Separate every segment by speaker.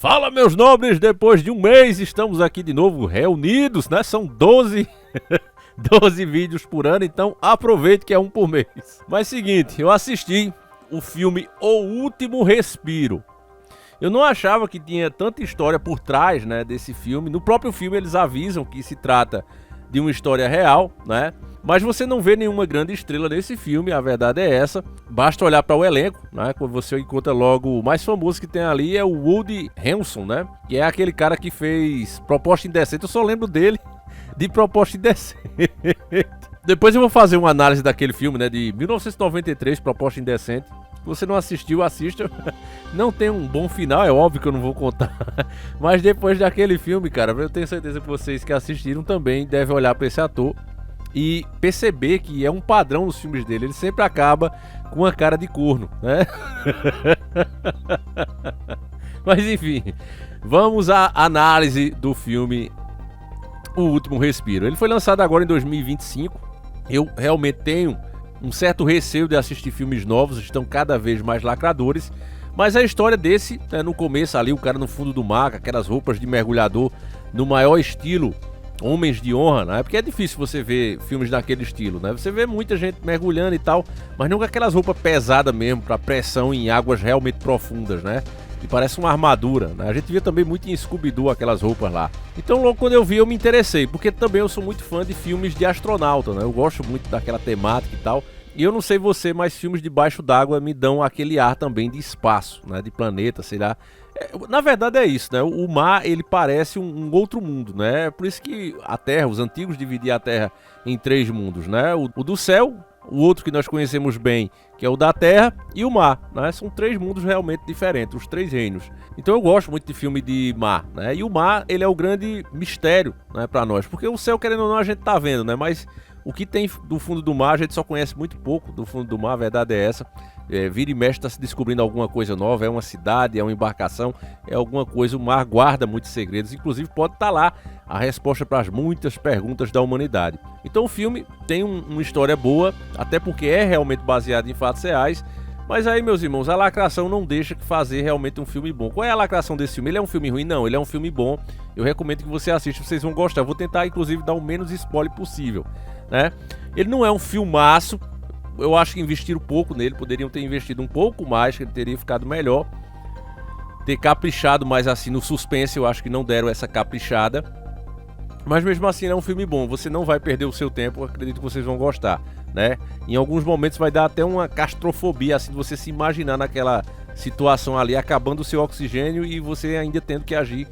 Speaker 1: Fala, meus nobres, depois de um mês estamos aqui de novo reunidos, né? São 12 vídeos por ano, então aproveite que é um por mês. Mas seguinte, eu assisti o filme O Último Respiro. Eu não achava que tinha tanta história por trás, né, desse filme. No próprio filme eles avisam que se trata de uma história real, né? Mas você não vê nenhuma grande estrela nesse filme, a verdade é essa. Basta olhar para o elenco, né? Quando você encontra logo o mais famoso que tem ali é o Woody Harrelson, né? Que é aquele cara que fez Proposta Indecente. Eu só lembro dele de Proposta Indecente. Depois eu vou fazer uma análise daquele filme, né? De 1993, Proposta Indecente. Se você não assistiu, assista. Não tem um bom final, é óbvio que eu não vou contar. Mas depois daquele filme, cara, eu tenho certeza que vocês que assistiram também devem olhar para esse ator e perceber que é um padrão nos filmes dele. Ele sempre acaba com uma cara de corno, né? Mas enfim, vamos à análise do filme O Último Respiro. Ele foi lançado agora em 2025. Eu realmente tenho um certo receio de assistir filmes novos, estão cada vez mais lacradores. Mas a história desse, né, no começo ali, o cara no fundo do mar, com aquelas roupas de mergulhador no maior estilo Homens de Honra, né? Porque é difícil você ver filmes daquele estilo, né? Você vê muita gente mergulhando e tal, mas não com aquelas roupas pesadas mesmo, para pressão em águas realmente profundas, né? E parece uma armadura, né? A gente via também muito em Scooby-Doo aquelas roupas lá. Então logo quando eu vi eu me interessei, porque também eu sou muito fã de filmes de astronauta, né? Eu gosto muito daquela temática e tal. E eu não sei você, mas filmes debaixo d'água me dão aquele ar também de espaço, né? De planeta, sei lá. Na verdade é isso, né? O mar, ele parece um outro mundo, né? Por isso que a Terra, os antigos dividiam a Terra em 3 mundos, né? O do céu, o outro que nós conhecemos bem, que é o da Terra, e o mar, né? São 3 mundos realmente diferentes, os 3 reinos. Então eu gosto muito de filme de mar, né? E o mar, ele é o grande mistério, né, para nós, porque o céu, querendo ou não, a gente tá vendo, né? Mas o que tem do fundo do mar, a gente só conhece muito pouco do fundo do mar, a verdade é essa. Vira e mexe está se descobrindo alguma coisa nova, é uma cidade, é uma embarcação, é alguma coisa, o mar guarda muitos segredos, inclusive pode estar lá a resposta para as muitas perguntas da humanidade. Então o filme tem uma história boa, até porque é realmente baseado em fatos reais, mas aí, meus irmãos, a lacração não deixa de fazer realmente um filme bom. Qual é a lacração desse filme? Ele é um filme ruim? Não, ele é um filme bom, eu recomendo que você assista, vocês vão gostar. Eu vou tentar inclusive dar o menos spoiler possível, né? Ele não é um filmaço. Eu acho que investiram pouco nele, poderiam ter investido um pouco mais, que ele teria ficado melhor. Ter caprichado mais assim no suspense, eu acho que não deram essa caprichada. Mas mesmo assim é um filme bom, você não vai perder o seu tempo, eu acredito que vocês vão gostar, né? Em alguns momentos vai dar até uma claustrofobia, assim, de você se imaginar naquela situação ali, acabando o seu oxigênio e você ainda tendo que agir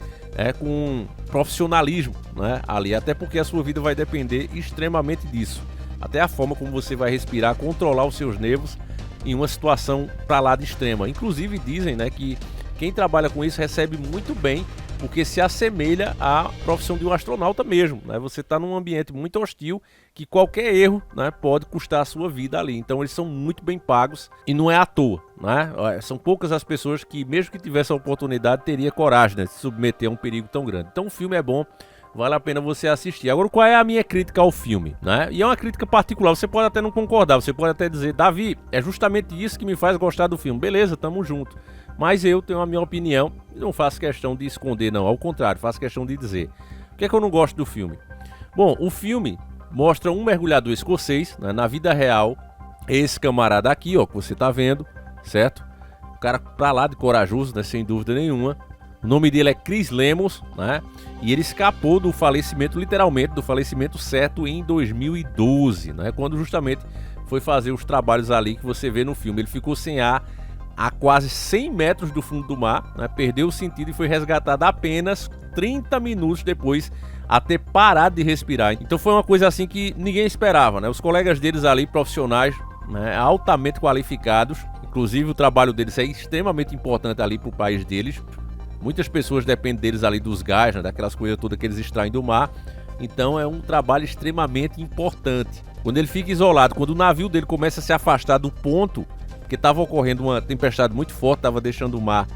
Speaker 1: com profissionalismo, né? Ali, até porque a sua vida vai depender extremamente disso. Até a forma como você vai respirar, controlar os seus nervos em uma situação pra lá de extrema. Inclusive dizem, né, que quem trabalha com isso recebe muito bem, porque se assemelha à profissão de um astronauta mesmo, né? Você está num ambiente muito hostil, que qualquer erro, né, pode custar a sua vida ali. Então eles são muito bem pagos e não é à toa, né? São poucas as pessoas que, mesmo que tivesse a oportunidade, teria coragem, né, de se submeter a um perigo tão grande. Então o filme é bom. Vale a pena você assistir. Agora, qual é a minha crítica ao filme, né? E é uma crítica particular, você pode até não concordar, você pode até dizer, Davi, é justamente isso que me faz gostar do filme. Beleza, tamo junto. Mas eu tenho a minha opinião e não faço questão de esconder, não. Ao contrário, faço questão de dizer. O que é que eu não gosto do filme? Bom, o filme mostra um mergulhador escocês, né? Na vida real, esse camarada aqui, ó, que você tá vendo, certo? O cara pra lá de corajoso, né? Sem dúvida nenhuma. O nome dele é Chris Lemos, né? E ele escapou do falecimento, literalmente, do falecimento certo em 2012, né? Quando justamente foi fazer os trabalhos ali que você vê no filme. Ele ficou sem ar a quase 100 metros do fundo do mar, né? Perdeu o sentido e foi resgatado apenas 30 minutos depois a ter parado de respirar. Então foi uma coisa assim que ninguém esperava, né? Os colegas deles ali, profissionais, né, altamente qualificados, inclusive o trabalho deles é extremamente importante ali para o país deles. Muitas pessoas dependem deles ali dos gás, né, daquelas coisas todas que eles extraem do mar. Então é um trabalho extremamente importante. Quando ele fica isolado, quando o navio dele começa a se afastar do ponto, porque estava ocorrendo uma tempestade muito forte, estava deixando o mar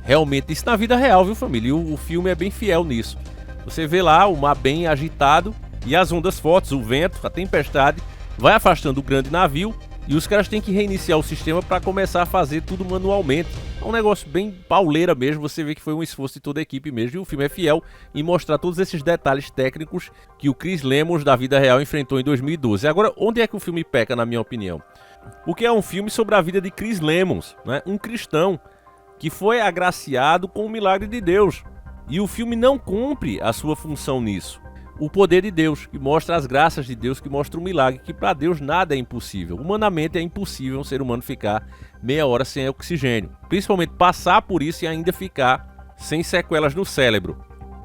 Speaker 1: realmente... Isso na vida real, viu, família? E o filme é bem fiel nisso. Você vê lá o mar bem agitado e as ondas fortes, o vento, a tempestade, vai afastando o grande navio E os caras têm que reiniciar o sistema para começar a fazer tudo manualmente. É um negócio bem pauleira mesmo, você vê que foi um esforço de toda a equipe mesmo. E o filme é fiel em mostrar todos esses detalhes técnicos que o Chris Lemmons da vida real enfrentou em 2012. Agora, onde é que o filme peca, na minha opinião? Porque é um filme sobre a vida de Chris Lemmons, né? Um cristão que foi agraciado com o milagre de Deus. E o filme não cumpre a sua função nisso. O poder de Deus, que mostra as graças de Deus, que mostra o milagre, que para Deus nada é impossível. Humanamente é impossível um ser humano ficar meia hora sem oxigênio. Principalmente passar por isso e ainda ficar sem sequelas no cérebro.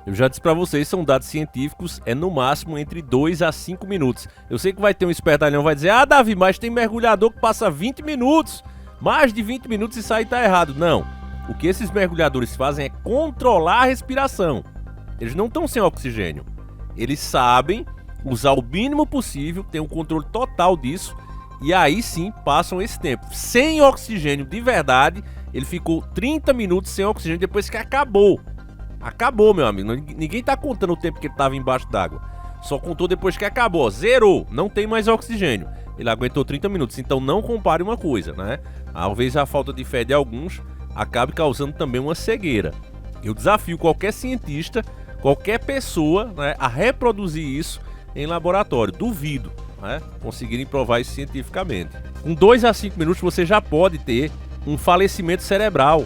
Speaker 1: Eu já disse para vocês, são dados científicos, é no máximo entre 2 a 5 minutos. Eu sei que vai ter um espertalhão que vai dizer: ah, Davi, mas tem mergulhador que passa 20 minutos. Mais de 20 minutos e isso aí tá errado. Não. O que esses mergulhadores fazem é controlar a respiração. Eles não estão sem oxigênio. Eles sabem usar o mínimo possível, tem um controle total disso, e aí sim passam esse tempo. Sem oxigênio de verdade, ele ficou 30 minutos sem oxigênio depois que acabou. Acabou, meu amigo. Ninguém tá contando o tempo que ele estava embaixo d'água. Só contou depois que acabou. Zerou. Não tem mais oxigênio. Ele aguentou 30 minutos. Então não compare uma coisa, né? Talvez a falta de fé de alguns acabe causando também uma cegueira. Eu desafio qualquer cientista, qualquer pessoa, né, a reproduzir isso em laboratório. Duvido, né, conseguirem provar isso cientificamente. Com 2 a 5 minutos você já pode ter um falecimento cerebral.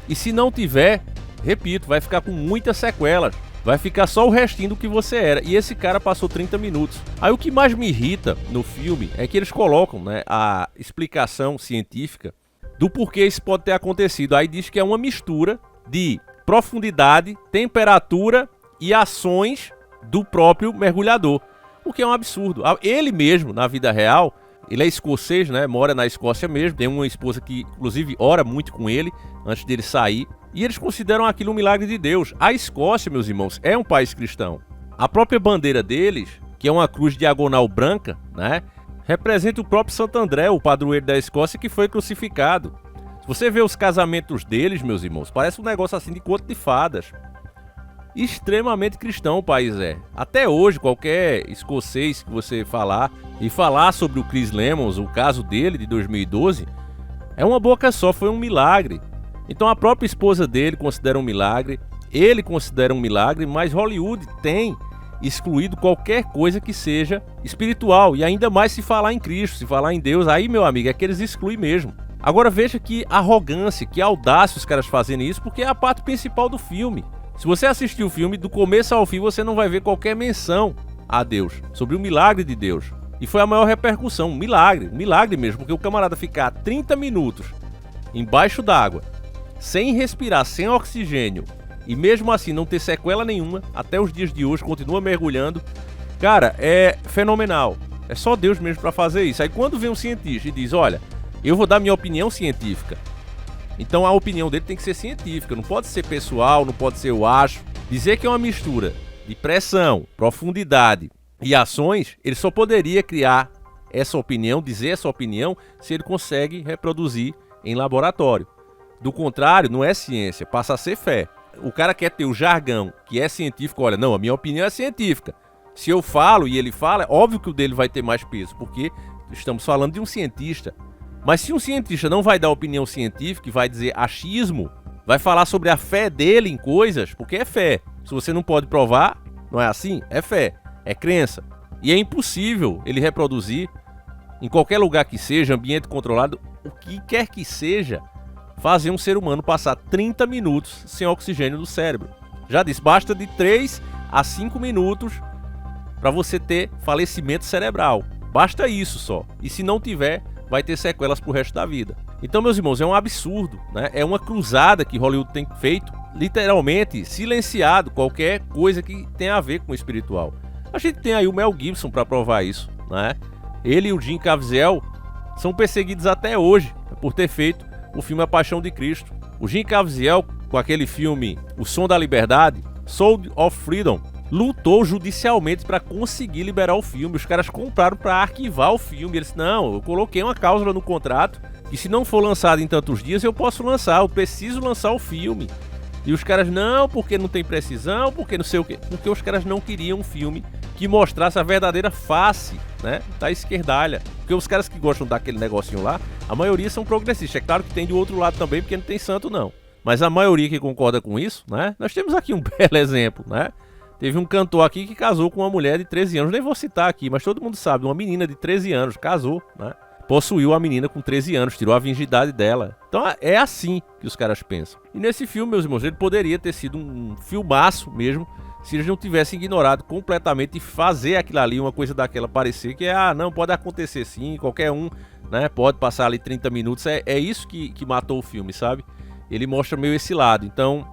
Speaker 1: E se não tiver, repito, vai ficar com muitas sequelas. Vai ficar só o restinho do que você era. E esse cara passou 30 minutos. Aí o que mais me irrita no filme é que eles colocam, né, a explicação científica do porquê isso pode ter acontecido. Aí diz que é uma mistura de profundidade, temperatura e ações do próprio mergulhador. O que é um absurdo. Ele mesmo, na vida real, ele é escocês, né? Mora na Escócia mesmo. Tem uma esposa que, inclusive, ora muito com ele antes dele sair. E eles consideram aquilo um milagre de Deus. A Escócia, meus irmãos, é um país cristão. A própria bandeira deles, que é uma cruz diagonal branca, né, representa o próprio Santo André, o padroeiro da Escócia, que foi crucificado. Se você vê os casamentos deles, meus irmãos, parece um negócio assim de conto de fadas. Extremamente cristão o país é. Até hoje, qualquer escocês que você falar e falar sobre o Chris Lemmons, o caso dele de 2012, é uma boca só, foi um milagre. Então a própria esposa dele considera um milagre, ele considera um milagre, mas Hollywood tem excluído qualquer coisa que seja espiritual, e ainda mais se falar em Cristo, se falar em Deus, aí, meu amigo, é que eles excluem mesmo. Agora veja que arrogância, que audácia os caras fazendo isso, porque é a parte principal do filme. Se você assistir o filme, do começo ao fim, você não vai ver qualquer menção a Deus, sobre o milagre de Deus. E foi a maior repercussão, um milagre mesmo, porque o camarada ficar 30 minutos embaixo d'água, sem respirar, sem oxigênio, e mesmo assim não ter sequela nenhuma, até os dias de hoje, continua mergulhando. Cara, é fenomenal. É só Deus mesmo para fazer isso. Aí quando vem um cientista e diz: olha, eu vou dar minha opinião científica, então a opinião dele tem que ser científica, não pode ser pessoal, não pode ser eu acho. Dizer que é uma mistura de pressão, profundidade e ações, ele só poderia criar essa opinião, dizer essa opinião, se ele consegue reproduzir em laboratório. Do contrário, não é ciência, passa a ser fé. O cara quer ter o jargão, que é científico. Olha, não, a minha opinião é científica. Se eu falo e ele fala, é óbvio que o dele vai ter mais peso, porque estamos falando de um cientista. Mas se um cientista não vai dar opinião científica e vai dizer achismo, vai falar sobre a fé dele em coisas, porque é fé. Se você não pode provar, não é assim? É fé, é crença. E é impossível ele reproduzir, em qualquer lugar que seja, ambiente controlado, o que quer que seja, fazer um ser humano passar 30 minutos sem oxigênio no cérebro. Já disse, basta de 3 a 5 minutos para você ter falecimento cerebral. Basta isso só. E se não tiver, vai ter sequelas pro resto da vida. Então, meus irmãos, é um absurdo, né? É uma cruzada que Hollywood tem feito, literalmente silenciado qualquer coisa que tenha a ver com o espiritual. A gente tem aí o Mel Gibson para provar isso, né? Ele e o Jim Caviezel são perseguidos até hoje por ter feito o filme A Paixão de Cristo. O Jim Caviezel, com aquele filme O Som da Liberdade, Sound of Freedom, lutou judicialmente para conseguir liberar o filme. Os caras compraram para arquivar o filme. Eles disseram: não, eu coloquei uma cláusula no contrato que se não for lançado em tantos dias eu posso lançar, eu preciso lançar o filme. E os caras: não, porque não tem precisão, porque não sei o quê. Porque os caras não queriam um filme que mostrasse a verdadeira face, né, da esquerdalha. Porque os caras que gostam daquele negocinho lá, a maioria são progressistas. É claro que tem do outro lado também, porque não tem santo não. Mas a maioria que concorda com isso, né, nós temos aqui um belo exemplo, né. Teve um cantor aqui que casou com uma mulher de 13 anos, nem vou citar aqui, mas todo mundo sabe, uma menina de 13 anos, casou, né? Possuiu a menina com 13 anos, tirou a virgindade dela. Então é assim que os caras pensam. E nesse filme, meus irmãos, ele poderia ter sido um filmaço mesmo, se eles não tivessem ignorado completamente e fazer aquilo ali, uma coisa daquela parecer que não, pode acontecer sim, qualquer um, né, pode passar ali 30 minutos. É isso que matou o filme, sabe? Ele mostra meio esse lado, então...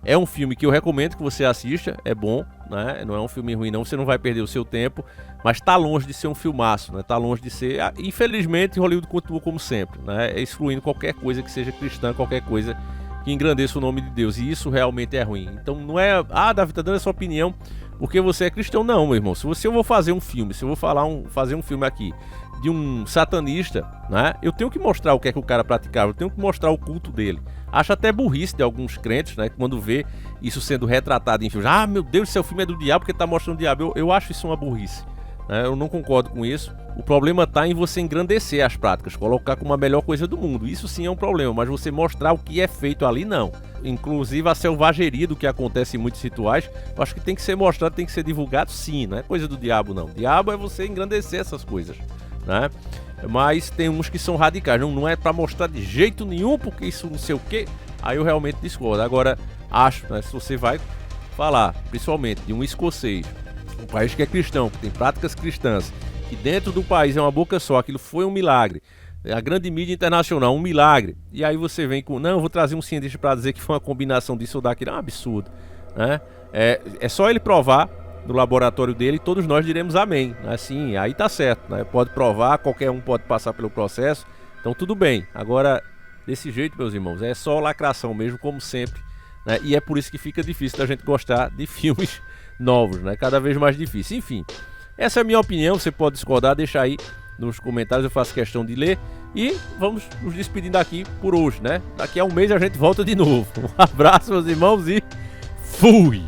Speaker 1: É um filme que eu recomendo que você assista, é bom, né? Não é um filme ruim não, você não vai perder o seu tempo, mas tá longe de ser um filmaço, né? Tá longe de ser... Infelizmente, Hollywood continua como sempre, né? Excluindo qualquer coisa que seja cristã, qualquer coisa que engrandeça o nome de Deus, e isso realmente é ruim. Então não é... Davi, tá dando a sua opinião porque você é cristão. Não, meu irmão, se eu vou fazer um filme, se eu vou fazer um filme aqui de um satanista, né? Eu tenho que mostrar o que é que o cara praticava, eu tenho que mostrar o culto dele. Acho até burrice de alguns crentes, né? Quando vê isso sendo retratado em filmes. Meu Deus, esse filme é do diabo porque tá mostrando o diabo. Eu acho isso uma burrice, né? Eu não concordo com isso. O problema tá em você engrandecer as práticas, colocar como a melhor coisa do mundo. Isso sim é um problema, mas você mostrar o que é feito ali, não. Inclusive a selvageria do que acontece em muitos rituais, eu acho que tem que ser mostrado, tem que ser divulgado sim, não é coisa do diabo não. O diabo é você engrandecer essas coisas, né? Mas tem uns que são radicais, não é pra mostrar de jeito nenhum, porque isso não sei o que. Aí eu realmente discordo. Agora, acho, né, se você vai falar, principalmente de um escocês, um país que é cristão, que tem práticas cristãs, que dentro do país é uma boca só, aquilo foi um milagre, a grande mídia internacional, um milagre, e aí você vem com, não, eu vou trazer um cientista pra dizer que foi uma combinação disso ou daquilo, é um absurdo, né? É só ele provar no laboratório dele e todos nós diremos amém, assim, aí tá certo, né? Pode provar, qualquer um pode passar pelo processo, então tudo bem. Agora, desse jeito, meus irmãos, é só lacração mesmo, como sempre, né? E é por isso que fica difícil da gente gostar de filmes novos, né? Cada vez mais difícil. Enfim, essa é a minha opinião, você pode discordar, deixa aí nos comentários, eu faço questão de ler. E vamos nos despedindo aqui por hoje, né? Daqui a um mês a gente volta de novo. Um abraço, meus irmãos, e fui!